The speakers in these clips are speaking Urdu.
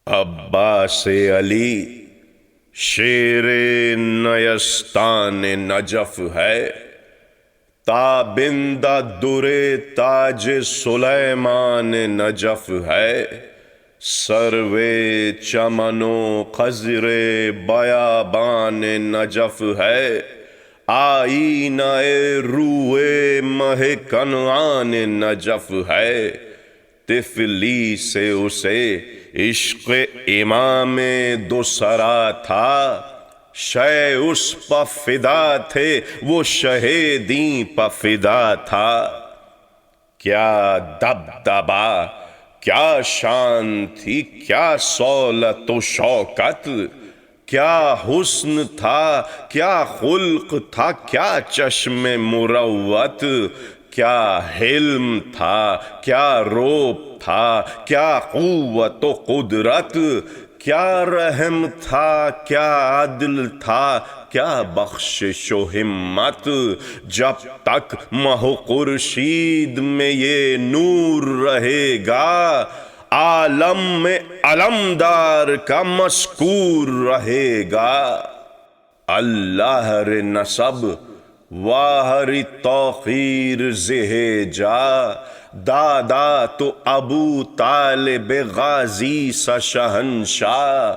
عباس علی شیر نیستان نجف ہے، تابندہ در تاج سلیمان نجف ہے، سروے چمن و خضر بیابان نجف ہے، آئینہ روئے مہ کنعان نجف ہے، طفلی سے اسے عشق امام دو سرا تھا، شے اس پہ فدا تھے وہ شہیدیں پہ فدا تھا۔ کیا دبدبا، کیا شان تھی، کیا سولت و شوکت، کیا حسن تھا، کیا خلق تھا، کیا چشم مروت، کیا حلم تھا، کیا روب تھا، کیا قوت و قدرت، کیا رحم تھا، کیا عدل تھا، کیا بخشش و ہمت۔ جب تک مہ و خورشید میں یہ نور رہے گا، عالم میں علمدار کا مذکور رہے گا۔ اللہ ر نسب واہر توخیر زہ جا، دادا تو ابو طالب غازی سا شہنشاہ،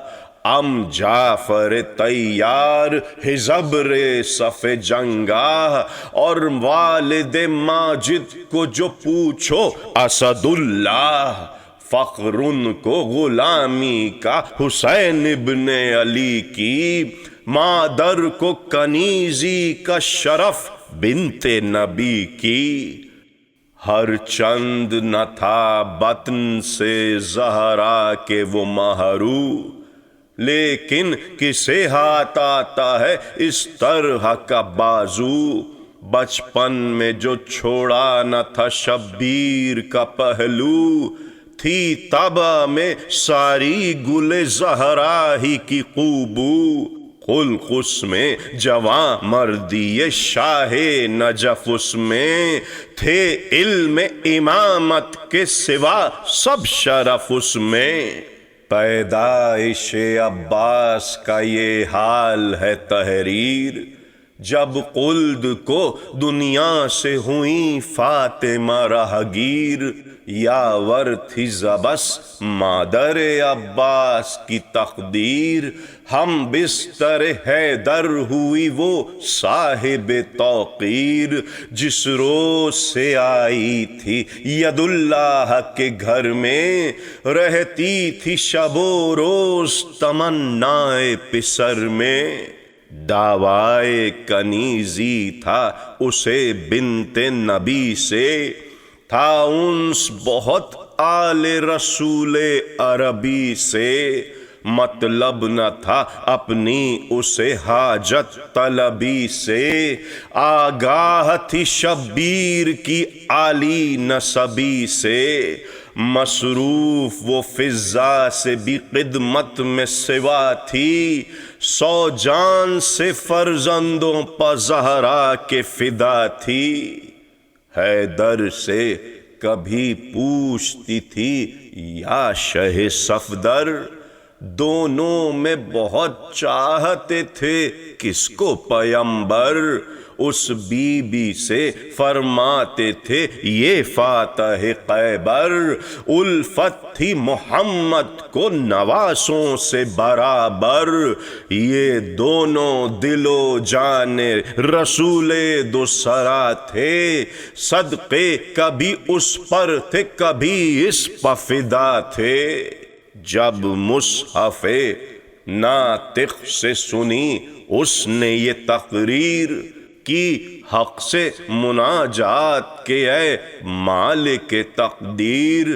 ام جعفر طیار ہزبر صف جنگاہ، اور والد ماجد کو جو پوچھو اسد اللہ، فخر ان کو غلامی کا حسین ابن علی کی، مادر کو کنیزی کا شرف بنت نبی کی۔ ہر چند نہ تھا بطن سے زہرا کے وہ مہرو، لیکن کسے ہاتھ آتا ہے اس طرح کا بازو۔ بچپن میں جو چھوڑا نہ تھا شبیر کا پہلو، تھی طبع میں ساری گل زہرا ہی کی خوبو۔ خلق اس میں جواں مردی شاہ نجف اس میں، تھے علم امامت کے سوا سب شرف اس میں۔ پیدائش عباس کا یہ حال ہے تحریر، جب خلد کو دنیا سے ہوئیں فاطمہ راہگیر، یاور تھی زبس مادر عباس کی تقدیر، ہم بستر حیدر ہوئی وہ صاحب توقیر، جس روز سے آئی تھی ید اللہ کے گھر میں، رہتی تھی شب و روز تمنائے پسر میں۔ دعوائے کنیزی تھا اسے بنت نبی سے، تھا انس بہت آل رسول عربی سے، مطلب نہ تھا اپنی اسے حاجت طلبی سے، آگاہ تھی شبیر کی عالی نسبی سے، مصروف وہ فضا سے بھی خدمت میں سوا تھی، 100 جان سے فرزندوں پہ زہرا کے فدا تھی۔ حیدر سے کبھی پوچھتی تھی یا شہ صفدر، دونوں میں بہت چاہتے تھے کس کو پیمبر، اس بی بی سے فرماتے تھے یہ فاتح خیبر، الفت تھی محمد کو نواسوں سے برابر، یہ دونوں دل و جان رسول دو سرا تھے، صدقے کبھی اس پر تھے کبھی اس پہ فدا تھے۔ جب مصحف ناطق سے سنی اس نے یہ تقریر کی، حق سے مناجات کے اے مالک تقدیر،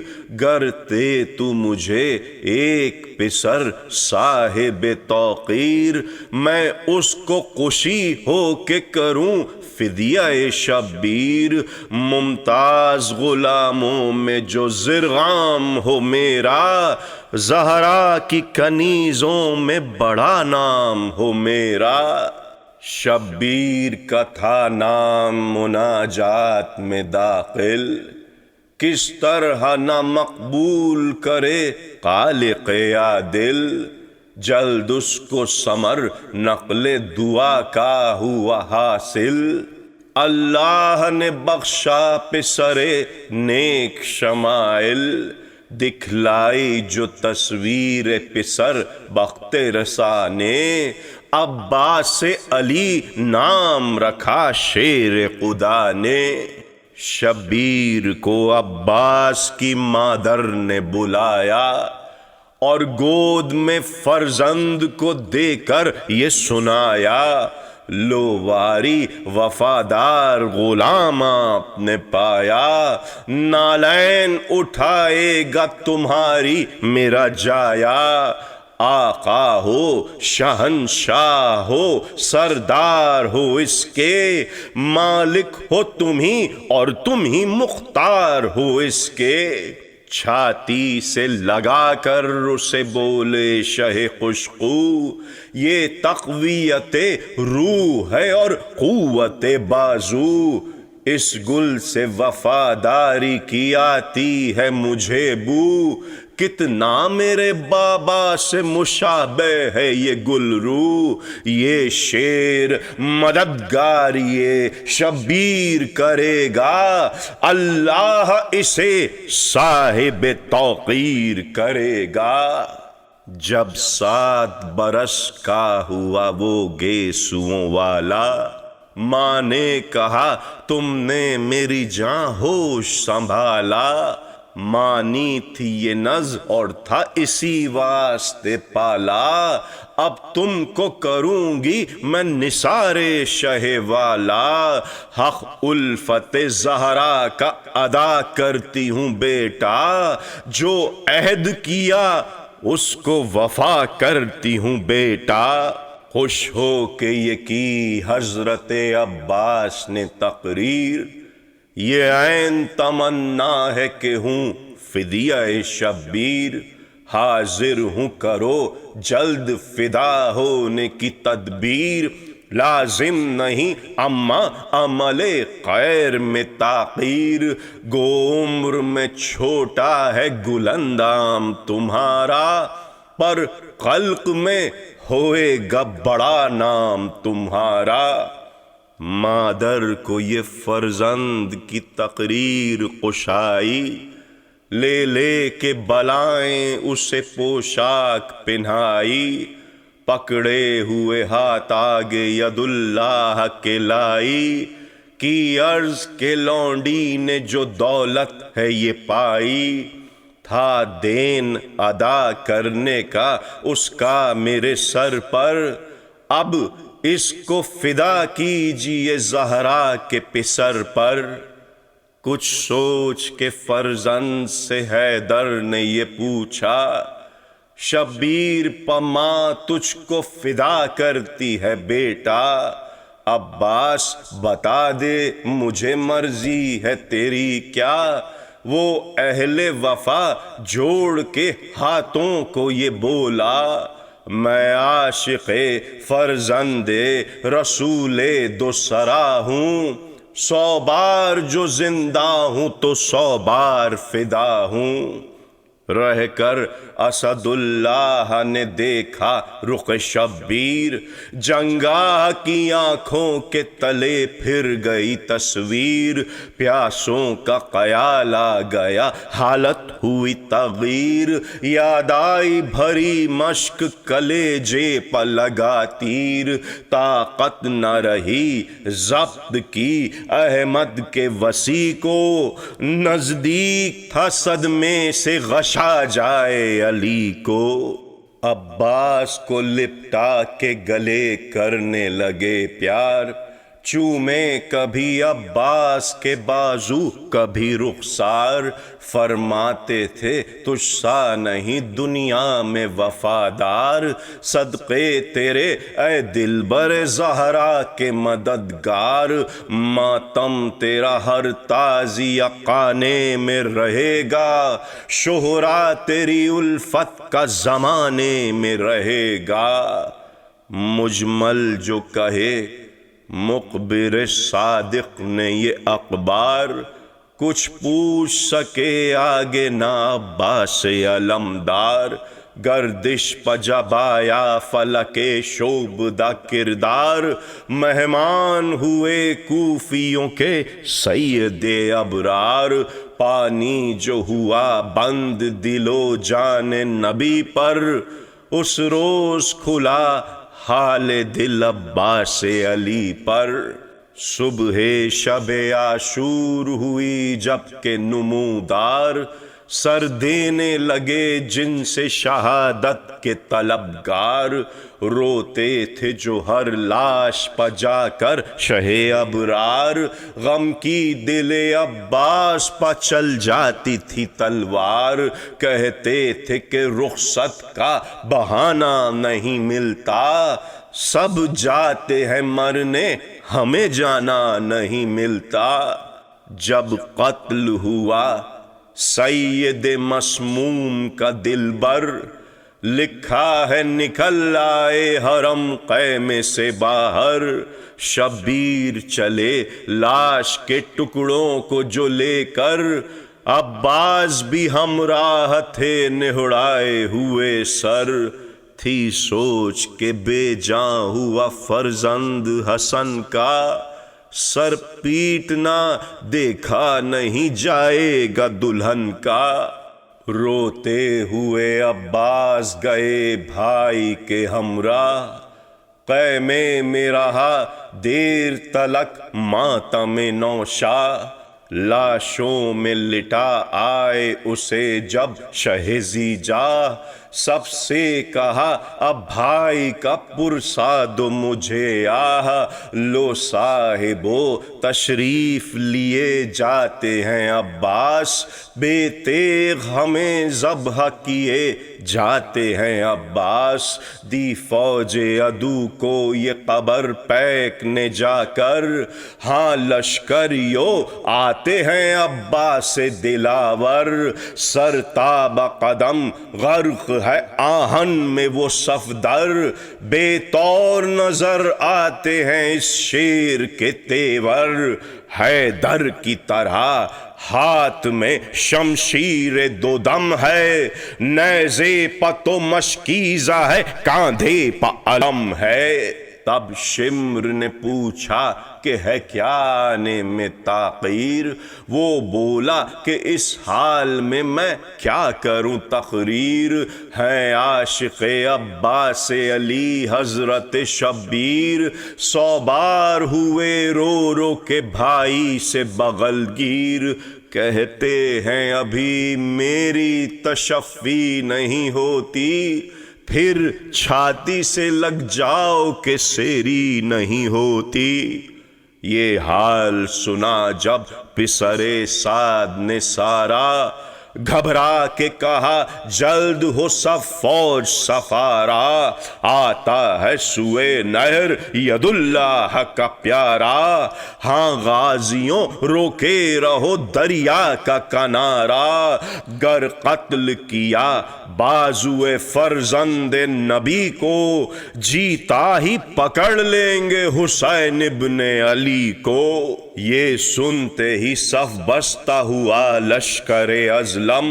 گرتے تو مجھے ایک پسر صاحب توقیر، میں اس کو خوشی ہو کے کروں فدیہ شبیر، ممتاز غلاموں میں جو زرغام ہو میرا، زہرا کی کنیزوں میں بڑا نام ہو میرا۔ شبیر کا تھا نام مناجات میں داخل، کس طرح نہ مقبول کرے خالق عادل، جلد اس کو ثمر نقل دعا کا ہوا حاصل۔ اللہ نے بخشا پسر نیک شمائل، دکھلائی جو تصویر پسر بخت رسا نے، عباس علی نام رکھا شیر خدا نے۔ شبیر کو عباس کی مادر نے بلایا، اور گود میں فرزند کو دے کر یہ سنایا، لو واری وفادار غلام آپ نے پایا، نالین اٹھائے گا تمہاری میرا جایا۔ آقا ہو شہنشاہ ہو سردار ہو اس کے، مالک ہو تم ہی اور تم ہی مختار ہو اس کے۔ چھاتی سے لگا کر اسے بولے شہ خوشخو، یہ تقویت روح ہے اور قوت بازو، اس گل سے وفاداری کی آتی ہے مجھے بو، کتنا میرے بابا سے مشابہ ہے یہ گل رو۔ یہ شیر مددگار یہ شبیر کرے گا، اللہ اسے صاحب توقیر کرے گا۔ جب 7 برس کا ہوا وہ گیسوؤں والا، ماں نے کہا تم نے میری جاں ہوش سنبھالا، مانی تھی یہ نز اور تھا اسی واسطے پالا، اب تم کو کروں گی میں نثار شہ والا، حق الفت زہرا کا ادا کرتی ہوں بیٹا، جو عہد کیا اس کو وفا کرتی ہوں بیٹا۔ خوش ہو کہ یہ کی حضرت عباس نے تقریر، یہ عین تمنا ہے کہ ہوں فدیہ شبیر، حاضر ہوں کرو جلد فدا ہونے کی تدبیر، لازم نہیں اما عمل خیر میں تاخیر، گو عمر میں چھوٹا ہے گل اندام تمہارا، پر خلق میں ہوئے گا بڑا نام تمہارا۔ مادر کو یہ فرزند کی تقریر قشائی، لے لے کے بلائیں اسے پوشاک پہنائی، پکڑے ہوئے ہاتھ آگے ید اللہ کے لائی، کی عرض کے لونڈی نے جو دولت ہے یہ پائی، تھا دین ادا کرنے کا اس کا میرے سر پر، اب اس کو فدا کیجئے زہرا کے پسر پر۔ کچھ سوچ کے فرزند سے حیدر نے یہ پوچھا، شبیر پا ماں تجھ کو فدا کرتی ہے بیٹا، عباس بتا دے مجھے مرضی ہے تیری کیا، وہ اہل وفا جوڑ کے ہاتھوں کو یہ بولا، میں عاشق فرزند رسول دو سرا ہوں، 100 بار جو زندہ ہوں تو 100 بار فدا ہوں۔ رہ کر اسد اللہ نے دیکھا رخ شبیر، جنگاہ کی آنکھوں کے تلے پھر گئی تصویر، پیاسوں کا خیال آ گیا حالت ہوئی تغیر، یاد آئی بھری مشک کلیجے پہ لگا تیر، طاقت نہ رہی ضبط کی احمد کے وسیع کو، نزدیک تھا صدمے سے غشا جائے علی کو، عباس کو لپٹا کے گلے کرنے لگے پیار، چومے کبھی عباس کے بازو کبھی رخسار، فرماتے تھے تجھ سا نہیں دنیا میں وفادار، صدقے تیرے اے دلبر زہرا کے مددگار، ماتم تیرا ہر تازیہ خانے میں رہے گا، شہرا تیری الفت کا زمانے میں رہے گا۔ مجمل جو کہے مخبر صادق نے یہ اخبار، کچھ پوچھ سکے آگے نہ عباس علمدار، گردش پا جب آیا فلک شعبدہ کردار، مہمان ہوئے کوفیوں کے سید ابرار، پانی جو ہوا بند دل و جان نبی پر، اس روز کھلا حال دل عباس علی پر۔ صبح شب عاشور ہوئی جب کہ نمودار، سر دینے لگے جن سے شہادت کے طلبگار، روتے تھے جو ہر لاش پا جا کر شہ ابرار، غم کی دل عباس پا چل جاتی تھی تلوار، کہتے تھے کہ رخصت کا بہانہ نہیں ملتا، سب جاتے ہیں مرنے ہمیں جانا نہیں ملتا۔ جب قتل ہوا سید مسموم کا دلبر، لکھا ہے نکل آئے حرم خیمے سے باہر، شبیر چلے لاش کے ٹکڑوں کو جو لے کر، عباس بھی ہمراہ تھے نہڑائے ہوئے سر، تھی سوچ کے بے جاں ہوا فرزند حسن کا، سر پیٹنا دیکھا نہیں جائے گا دلہن کا۔ روتے ہوئے عباس گئے بھائی کے ہمراہ، خیمے میں رہا دیر تلک ماتم نوشا، لاشوں میں لٹا آئے اسے جب شہ زیجا، سب سے کہا اب بھائی کا پرساد مجھے آہ، لو صاحبو تشریف لیے جاتے ہیں عباس، بے تیغ ہمیں ذبح کیے جاتے ہیں عباس، دی فوج عدو کو یہ خبر پیکنے جا کر، ہاں لشکریو آتے ہیں عباس دلاور، سر تاب قدم غرق ہے آہن میں وہ صفدر، بے طور نظر آتے ہیں اس شیر کے تیور، حیدر کی طرح ہاتھ میں شمشیر دو دم ہے، نیزے پا تو مشکیزہ ہے کاندھے پا علم ہے۔ تب شمر نے پوچھا کہ ہے کیا آنے میں تاخیر، وہ بولا کہ اس حال میں کیا کروں تقریر، ہیں عاشق عباس علی حضرت شبیر، 100 بار ہوئے رو رو کے بھائی سے بغل گیر، کہتے ہیں ابھی میری تشفی نہیں ہوتی، پھر چھاتی سے لگ جاؤ کہ سیری نہیں ہوتی۔ یہ حال سنا جب پسر سعد نے سارا، گھبرا کے کہا جلد ہو سب فوج سفارا، آتا ہے سوئے نہر ید اللہ کا پیارا، ہاں غازیوں روکے رہو دریا کا کنارا، گر قتل کیا بازوئے فرزند نبی کو، جیتا ہی پکڑ لیں گے حسین ابن علی کو۔ یہ سنتے ہی صف بستہ ہوا لشکر ازلم،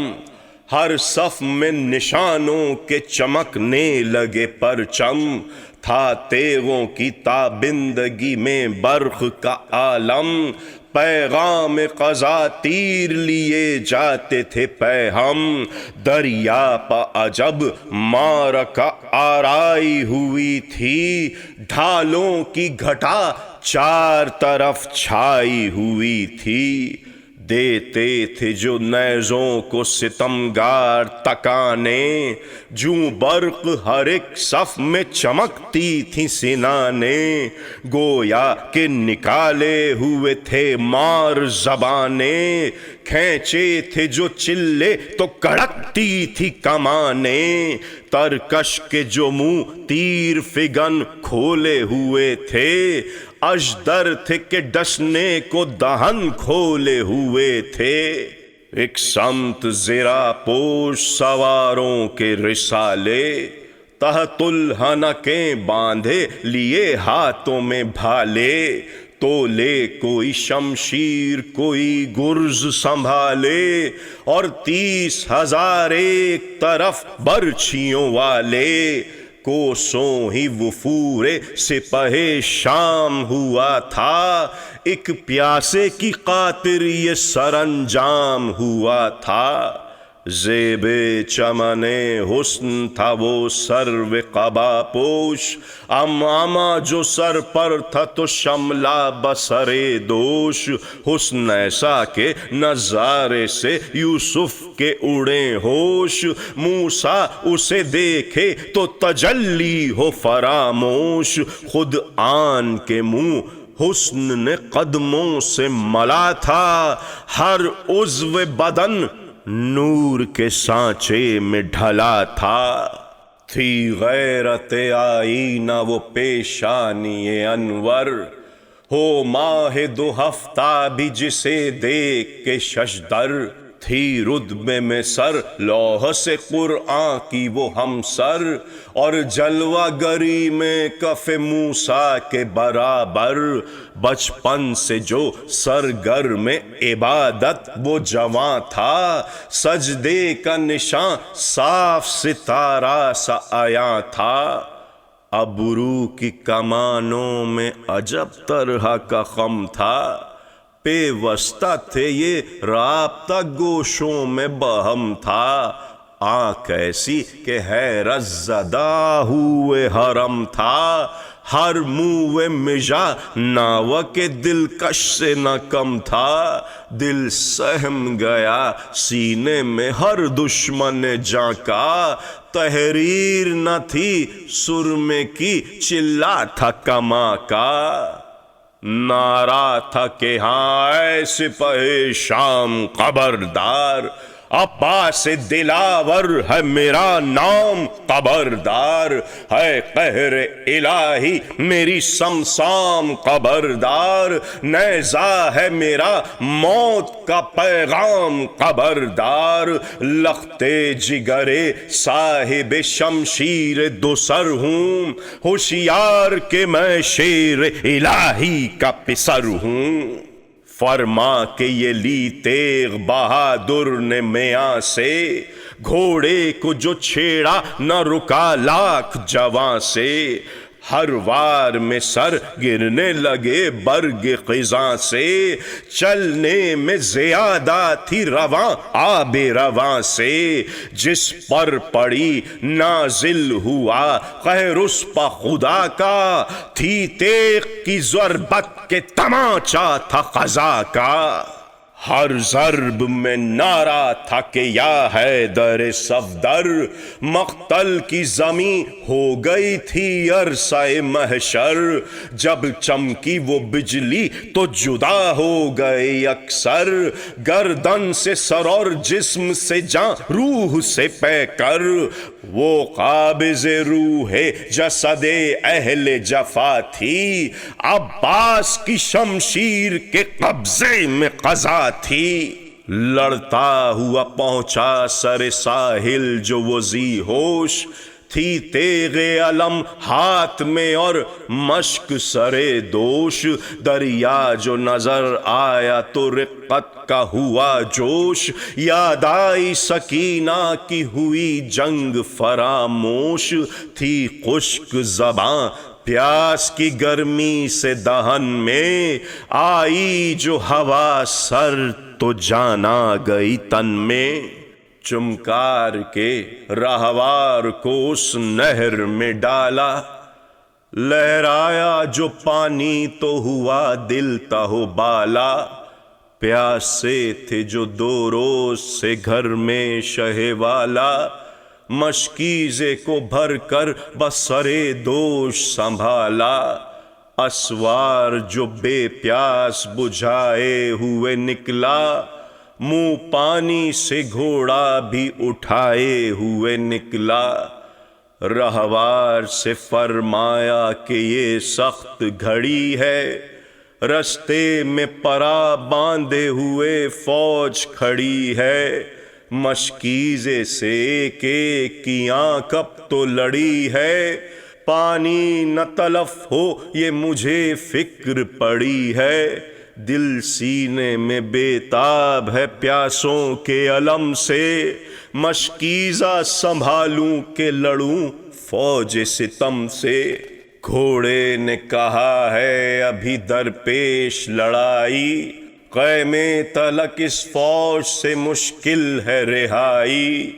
ہر صف میں نشانوں کے چمکنے لگے پرچم، تھا تیغوں کی تابندگی میں برق کا عالم، پیغام قضا تیر لیے جاتے تھے پیہم، دریا پا عجب معرکہ آرائی ہوئی تھی، ڈھالوں کی گھٹا چار طرف چھائی ہوئی تھی، دیتے تھے جو نیزوں کو ستمگار تکانے، جوں برق ہر ایک صف میں چمکتی تھی سنانیں، گویا کہ نکالے ہوئے تھے مار زبانیں، کھینچے تھے جو چلے تو کڑکتی تھی کمانیں، ترکش کے جو منہ تیر فگن کھولے ہوئے تھے، اژدر تھے کہ ڈسنے کو دہن کھولے ہوئے تھے، ایک سمت زرہ پوش سواروں کے رسالے، تحت الحنکیں باندھے لیے ہاتھوں میں بھالے، تو لے کوئی شمشیر کوئی گرز سنبھالے، اور 30,000 ایک طرف برچھیوں والے، کوسوں ہی وفور سپہ شام ہوا تھا، ایک پیاسے کی خاطر یہ سرانجام ہوا تھا۔ زیب چمن حسن تھا وہ سرو قبا پوش، امامہ جو سر پر تھا تو شملہ بسر دوش، حسن ایسا کہ نظارے سے یوسف کے اڑیں ہوش، موسیٰ اسے دیکھے تو تجلی ہو فراموش، خود آن کے منہ حسن نے قدموں سے ملا تھا، ہر عضو بدن نور کے سانچے میں ڈھلا تھا۔ تھی غیرت آئینہ وہ پیشانی انور، ہو ماہ 2 ہفتہ بھی جسے دیکھ کے ششدر، تھی رتبے میں سر لوح سے قرآن کی وہ ہمسر، اور جلوہ گری میں کف موسیٰ کے برابر، بچپن سے جو سرگرم عبادت وہ جواں تھا، سجدے کا نشان صاف ستارہ سا عیاں تھا، ابرو کی کمانوں میں عجب طرح کا خم تھا، پیوستہ تھے یہ رابطہ گوشوں میں بہم تھا، آنکھ ایسی کہ حیرت زدہ ہوئے حرم تھا، ہر منہ مژہ ناوک دلکش سے نہ کم تھا، دل سہم گیا سینے میں ہر دشمن جاں کا، تحریر نہ تھی سرمے کی چلا تھا کما کا، نعرہ تھا کہ ہاں اے سپہ شام خبردار، عباس دلاور ہے میرا نام خبردار، ہے قہر الہی میری سمسام خبردار، نیزہ ہے میرا موت کا پیغام خبردار، لخت جگر صاحب شمشیر 2 سر ہوں، ہوشیار کہ میں شیر الہی کا پسر ہوں، فرما کہ یہ لی تیغ بہادر نے میاں سے، گھوڑے کو جو چھیڑا نہ رکا لاکھ جواں سے، ہر وار میں سر گرنے لگے برگ خزاں سے، چلنے میں زیادہ تھی رواں آب رواں سے، جس پر پڑی نازل ہوا قہر اس پا خدا کا، تھی تیغ کی ضربت کے تماچا تھا قضا کا، ہر ضرب میں نعرہ تھا کہ یا حیدر صفدر، مقتل کی زمین ہو گئی تھی عرصہ محشر، جب چمکی وہ بجلی تو جدا ہو گئے اکثر، گردن سے سر اور جسم سے جان روح سے پے کر، وہ قابض روح جسد اہل جفا تھی، عباس کی شمشیر کے قبضے میں قضا تھی، لڑتا ہوا پہنچا سر ساحل جو وہ ذی ہوش، تھی تیغ علم ہاتھ میں اور مشک سرے دوش، دریا جو نظر آیا تو رقت کا ہوا جوش، یاد آئی سکینہ کی ہوئی جنگ فراموش، تھی خشک زباں پیاس کی گرمی سے دہن میں، آئی جو ہوا سر تو جانا گئی تن میں، چمکار کے رہوار کو اس نہر میں ڈالا، لہرایا جو پانی تو ہوا دل تہو بالا، پیاسے تھے جو 2 روز سے گھر میں شہ والا، مشکیزے کو بھر کر بسرے دوش سنبھالا، اسوار جو بے پیاس بجھائے ہوئے نکلا، منہ پانی سے گھوڑا بھی اٹھائے ہوئے نکلا، رہوار سے فرمایا کہ یہ سخت گھڑی ہے، رستے میں پرا باندھے ہوئے فوج کھڑی ہے، مشکیزے سے ایک ایک کی آنکھ اب تو لڑی ہے، پانی نہ تلف ہو یہ مجھے فکر پڑی ہے، دل سینے میں بے تاب ہے پیاسوں کے علم سے، مشکیزہ سنبھالوں کہ لڑوں فوج ستم سے۔ گھوڑے نے کہا ہے ابھی درپیش لڑائی، قیمے تلک اس فوج سے مشکل ہے رہائی،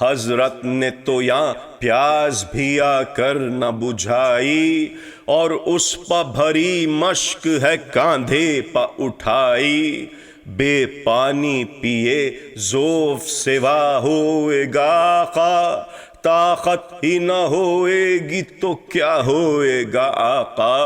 حضرت نے تو یہاں پیاز بھی آ کر نہ بجھائی، اور اس پا بھری مشک ہے کاندھے پا اٹھائی، بے پانی پیے ذوف سوا ہوئے گا آقا، طاقت ہی نہ ہوئے گی تو کیا ہوئے گا آقا۔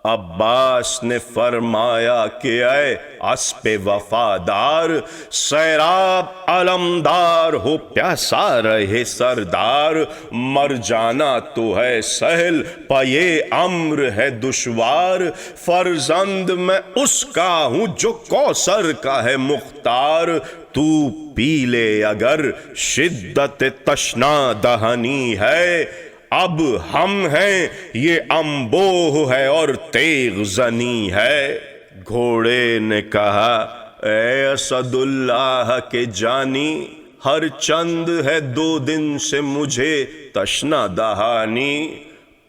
عباس نے فرمایا کہ اے اسپِ وفادار، سیراب علمدار ہو پیاسا رہے سردار، مر جانا تو ہے سہل پا یہ امر ہے دشوار، فرزند میں اس کا ہوں جو کوثر کا ہے مختار، تو پی لے اگر شدت تشنا دہنی ہے، اب ہم ہیں یہ انبوہ ہے اور تیغ زنی ہے۔ گھوڑے نے کہا اے اسد اللہ کے جانی، ہر چند ہے 2 دن سے مجھے تشنا دہانی،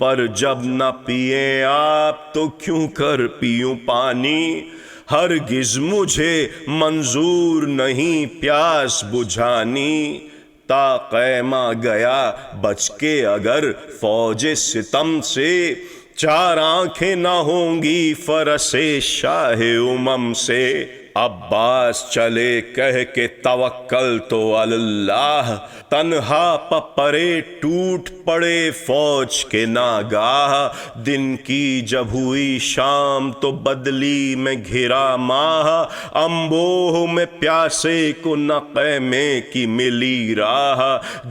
پر جب نہ پیئے آپ تو کیوں کر پیوں پانی، ہرگز مجھے منظور نہیں پیاس بجھانی، تا قیمہ گیا بچ کے اگر فوج ستم سے، 4 آنکھیں نہ ہوں گی فرس شاہ امم سے۔ عباس چلے کہہ کے توکل تو اللہ، تنہا پپرے ٹوٹ پڑے فوج کے ناگاہ، دن کی جب ہوئی شام تو بدلی میں گھرا ماہ، انبوہ میں پیاسے کو نہ قیمے کی ملی راہ،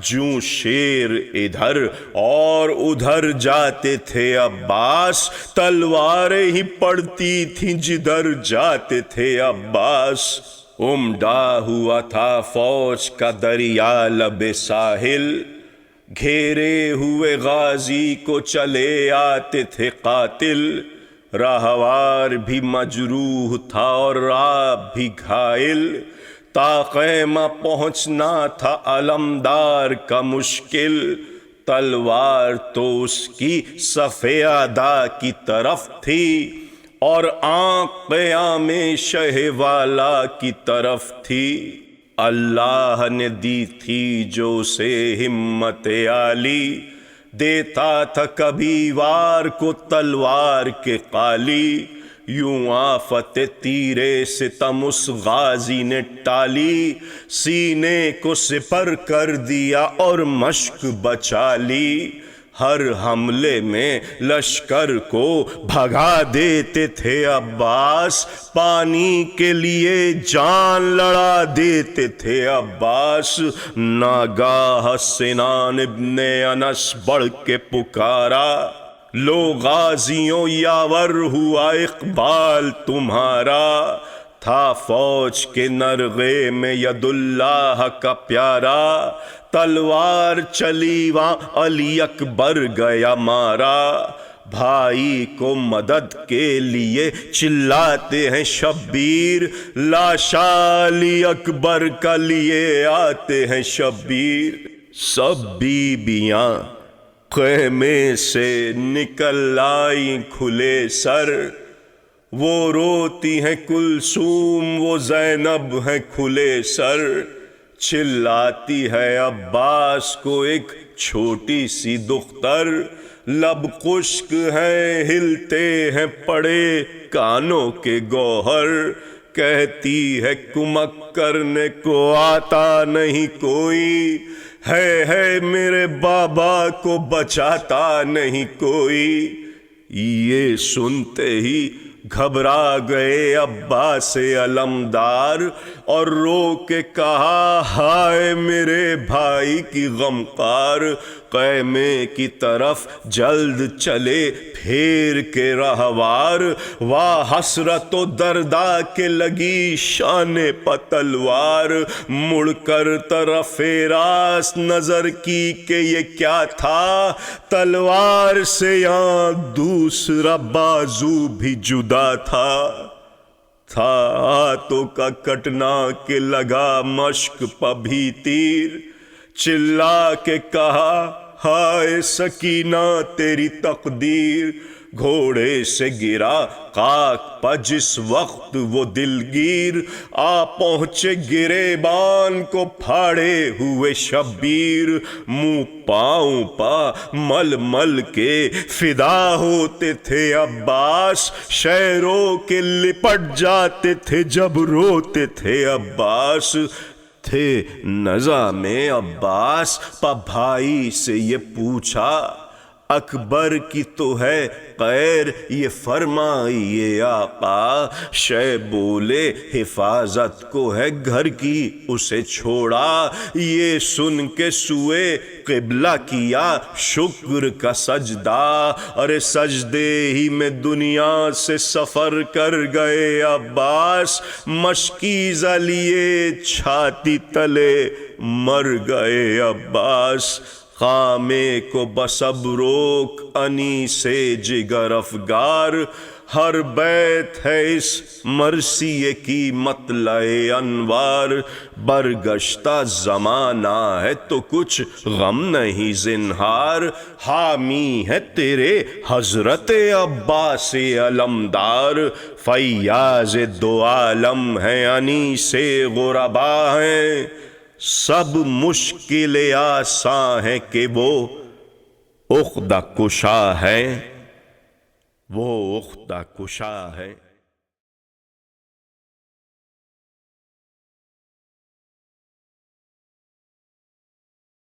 جوں شیر ادھر اور ادھر جاتے تھے عباس، تلواریں ہی پڑتی تھیں جدھر جاتے تھے عباس، امڈا ہوا تھا فوج کا دریا لب ساحل، گھیرے ہوئے غازی کو چلے آتے تھے قاتل، راہوار بھی مجروح تھا اور آپ بھی گھائل، تا خیمہ پہنچنا تھا علمدار کا مشکل، تلوار تو اس کی صف اعدا کی طرف تھی، اور آنکھ قیام شہ والا کی طرف تھی، اللہ نے دی تھی جو سے ہمت عالی، دیتا تھا کبھی وار کو تلوار کے قالی، یوں آفت تیرے ستم اس غازی نے ٹالی، سینے کو سپر کر دیا اور مشک بچا لی، ہر حملے میں لشکر کو بھگا دیتے تھے عباس، پانی کے لیے جان لڑا دیتے تھے عباس، ناگاہ سنان ابن انس بڑھ کے پکارا، لو غازیوں یاور ہوا اقبال تمہارا، تھا فوج کے نرغے میں ید اللہ کا پیارا، تلوار چلی وہاں علی اکبر گیا مارا، بھائی کو مدد کے لیے چلاتے ہیں شبیر، لاشا علی اکبر کا لیے آتے ہیں شبیر، سب بیبیاں خیمے سے نکل آئیں کھلے سر، وہ روتی ہیں کلثوم وہ زینب ہیں کھلے سر، چلاتی ہے عباس کو ایک چھوٹی سی دختر، لب خشک ہیں ہلتے ہیں پڑے کانوں کے گوہر، کہتی ہے کمک کرنے کو آتا نہیں کوئی، ہے میرے بابا کو بچاتا نہیں کوئی، یہ سنتے ہی گھبرا گئے عباس علمدار، اور رو کے کہا ہائے میرے بھائی کی غمخوار، خیمے کی طرف جلد چلے پھیر کے رہوار، واہ حسرت و دردا کے لگی شان پتلوار، مڑ کر طرف راست نظر کی کہ یہ کیا تھا، تلوار سے یہاں دوسرا بازو بھی جدا تھا ہاتھوں کا کٹنا کہ لگا مشک پہ بھی تیر، چلا کے کہا ہائے سکینہ تیری تقدیر، گھوڑے سے گرا خاک پہ جس وقت وہ دلگیر، آ پہنچے گریبان کو پھاڑے ہوئے شبیر، منہ پاؤں پا مل مل کے فدا ہوتے تھے عباس، شہروں کے لپٹ جاتے تھے جب روتے تھے عباس، تھے نزع میں عباس پا بھائی سے یہ پوچھا، اکبر کی تو ہے خیر یہ فرمائیے آقا، شے بولے حفاظت کو ہے گھر کی اسے چھوڑا، یہ سن کے سوئے قبلہ کیا شکر کا سجدہ، ارے سجدے ہی میں دنیا سے سفر کر گئے عباس، مشکیزہ لیے چھاتی تلے مر گئے عباس، خامے کو بسب روک انی سے جگر افگار، ہر بیت ہے اس مرثیے کی مطلع انوار، برگشتہ زمانہ ہے تو کچھ غم نہیں زنہار، حامی ہے تیرے حضرت عباس علمدار، فیاض دو عالم ہیں انی سے غربا ہیں، سب مشکل آساں ہے کہ وہ عقدہ کشا ہے، وہ عقدہ کشا ہے۔